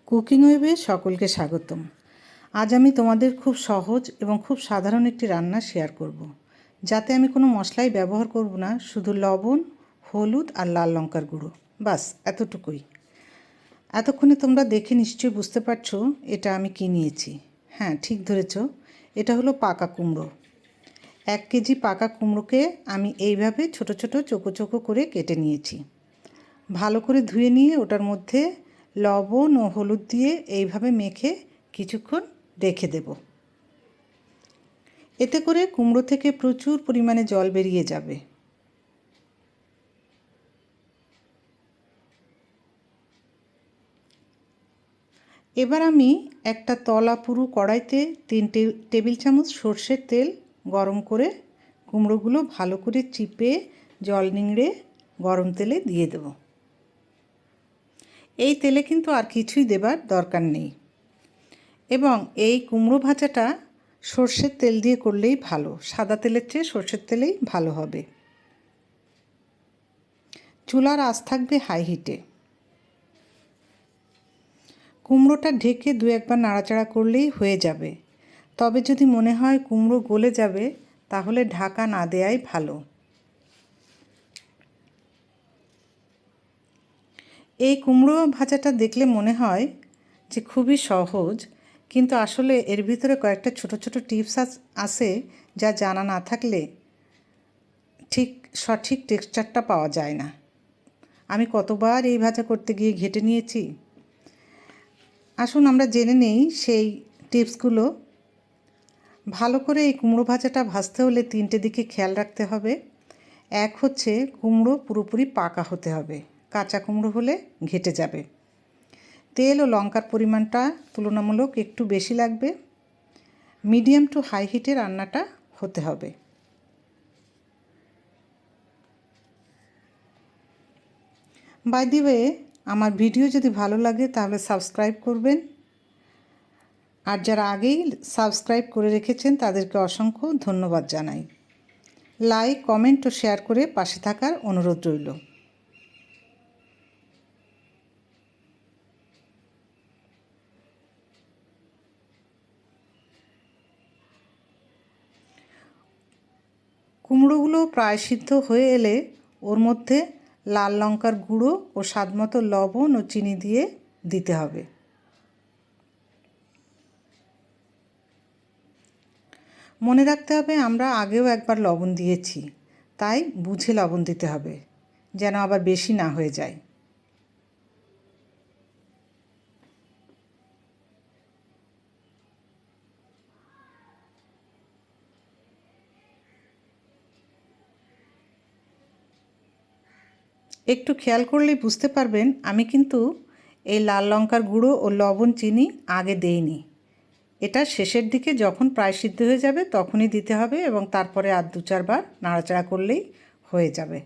Cooking ওয়েবে সকলকে স্বাগতম। আজ আমি তোমাদের খুব সহজ এবং খুব সাধারণ একটি রান্না শেয়ার করব, যাতে আমি কোনো মশলাই ব্যবহার করব না, শুধু লবণ, হলুদ আর লাল লঙ্কার গুঁড়ো, বাস এতটুকুই। এতক্ষণে তোমরা দেখে নিশ্চয়ই বুঝতে পারছো এটা আমি কী নিয়েছি। হ্যাঁ, ঠিক ধরেছ, এটা হলো পাকা কুমড়ো। 1 কেজি পাকা কুমড়োকে আমি এইভাবে ছোট ছোট চোখো চোখো করে কেটে নিয়েছি। ভালো করে ধুয়ে নিয়ে ওটার মধ্যে লবণ ও হলুদ দিয়ে এইভাবে মেখে কিছুক্ষণ রেখে দেব। এতে করে কুমড়ো থেকে প্রচুর পরিমাণে জল বেরিয়ে যাবে। এবার আমি একটা তলা পুরু কড়াইতে 3 টেবিল চামচ সর্ষের তেল গরম করে কুমড়োগুলো ভালো করে চিপে জল নিংড়ে গরম তেলে দিয়ে দেব। এই তেলে কিন্তু আর কিছুই দেবার দরকার নেই, এবং এই কুমড়ো ভাজাটা সর্ষের তেল দিয়ে করলেই ভালো, সাদা তেলের চেয়ে সর্ষের তেলেই ভালো হবে। চুলার আঁচ থাকবে হাই হিটে। কুমড়োটা ঢেকে 2-1 বার নাড়াচাড়া করলেই হয়ে যাবে। তবে যদি মনে হয় কুমড়ো গলে যাবে, তাহলে ঢাকা না দেয়াই ভালো। এই কুমড়ো ভাজাটা দেখলে মনে হয় যে খুবই সহজ, কিন্তু আসলে এর ভিতরে কয়েকটা ছোট ছোট টিপস আছে যা জানা না থাকলে ঠিক সঠিক টেক্সচারটা পাওয়া যায় না। আমি কতবার এই ভাজা করতে গিয়ে ঘেঁটে নিয়েছি। আসুন আমরা জেনে নেই সেই টিপসগুলো। ভালো করে এই কুমড়ো ভাজাটা ভাজতে হলে 3টে দিকে খেয়াল রাখতে হবে। এক হচ্ছে, কুমড়ো পুরোপুরি পাকা হতে হবে, কাঁচা কুমড়ো হলে ঘেঁটে যাবে। তেল ও লঙ্কার পরিমাণটা তুলনামূলক একটু বেশি লাগবে। মিডিয়াম টু হাই হিটে রান্নাটা হতে হবে। বাই দি ওয়ে, আমার ভিডিও যদি ভালো লাগে তাহলে সাবস্ক্রাইব করবেন, আর যারা আগেই সাবস্ক্রাইব করে রেখেছেন তাদেরকে অসংখ্য ধন্যবাদ জানাই। লাইক, কমেন্ট ও শেয়ার করে পাশে থাকার অনুরোধ রইল। কুমড়োগুলো প্রায় সিদ্ধ হয়ে এলে ওর মধ্যে লাল লঙ্কার গুঁড়ো ও স্বাদমতো লবণ ও চিনি দিয়ে দিতে হবে। মনে রাখতে হবে আমরা আগেও একবার লবণ দিয়েছি, তাই বুঝে লবণ দিতে হবে, যেন আবার বেশি না হয়ে যায়। একটু খেয়াল করলেই বুঝতে পারবেন আমি কিন্তু এই লাল লঙ্কার গুঁড়ো ও লবণ চিনি আগে দেইনি। এটা শেষের দিকে যখন প্রায় সিদ্ধ হয়ে যাবে তখনই দিতে হবে, এবং তারপরে আর 2-4 বার নাড়াচাড়া করলেই হয়ে যাবে।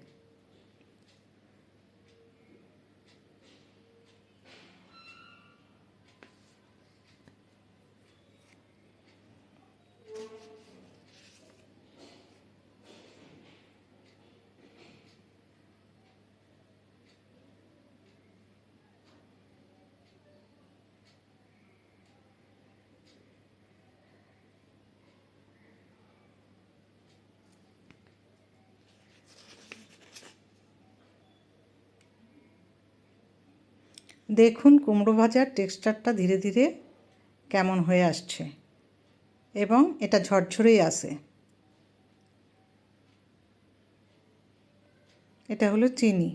দেখুন কুমড়ো ভাজার টেক্সচারটা ধীরে ধীরে কেমন হয়ে আসছে, এবং এটা ঝরঝরেই আসে। এটা হলো চিনি।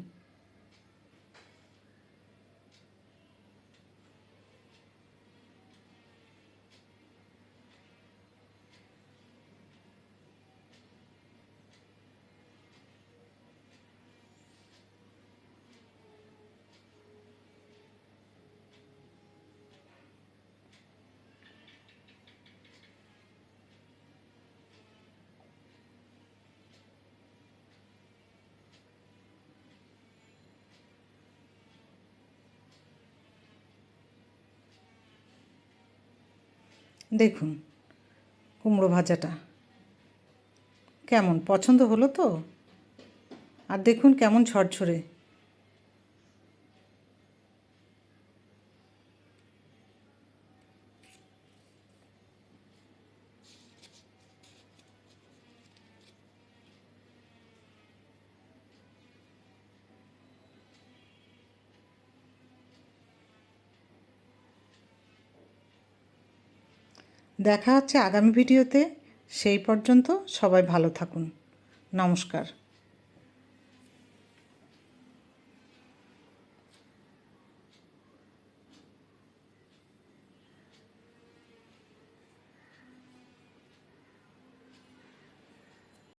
দেখুন কুমড়ো ভাজাটা কেমন, পছন্দ হলো তো? আর দেখুন কেমন ঝরঝরে। দেখা হচ্ছে আগামী ভিডিওতে। সেই পর্যন্ত সবাই ভালো থাকুন। নমস্কার।